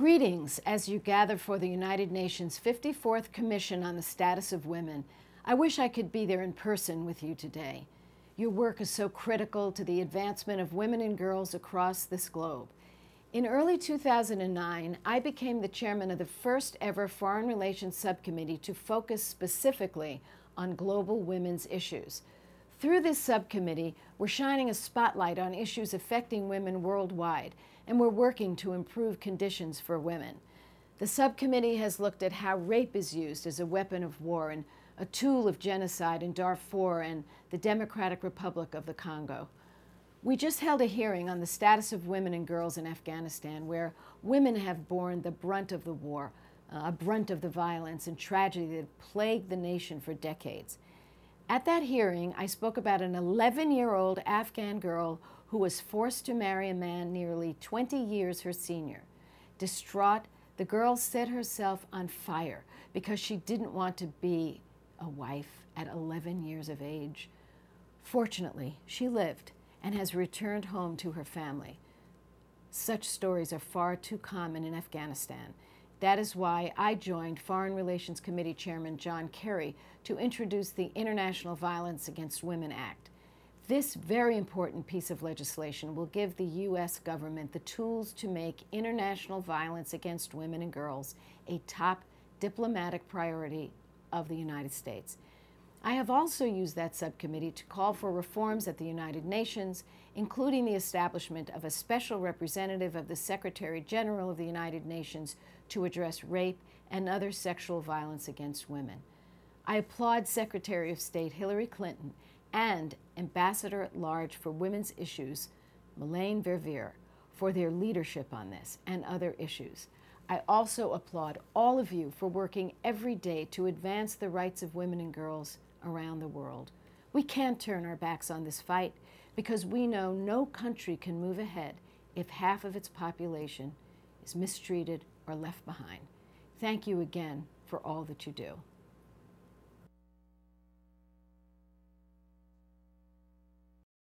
Greetings as you gather for the United Nations 54th Commission on the Status of Women. I wish I could be there in person with you today. Your work is so critical to the advancement of women and girls across this globe. In early 2009, I became the chairman of the first ever Foreign Relations Subcommittee to focus specifically on global women's issues. Through this subcommittee, we're shining a spotlight on issues affecting women worldwide, and we're working to improve conditions for women. The subcommittee has looked at how rape is used as a weapon of war and a tool of genocide in Darfur and the Democratic Republic of the Congo. We just held a hearing on the status of women and girls in Afghanistan, where women have borne the brunt of the war, a brunt of the violence and tragedy that plagued the nation for decades. At that hearing, I spoke about an 11-year-old Afghan girl who was forced to marry a man nearly 20 years her senior. Distraught, the girl set herself on fire because she didn't want to be a wife at 11 years of age. Fortunately, she lived and has returned home to her family. Such stories are far too common in Afghanistan. That is why I joined Foreign Relations Committee Chairman John Kerry to introduce the International Violence Against Women Act. This very important piece of legislation will give the U.S. government the tools to make international violence against women and girls a top diplomatic priority of the United States. I have also used that subcommittee to call for reforms at the United Nations, including the establishment of a special representative of the Secretary General of the United Nations to address rape and other sexual violence against women. I applaud Secretary of State Hillary Clinton and Ambassador at Large for Women's Issues, Melaine Verveer, for their leadership on this and other issues. I also applaud all of you for working every day to advance the rights of women and girls around the world. We can't turn our backs on this fight because we know no country can move ahead if half of its population is mistreated or left behind. Thank you again for all that you do.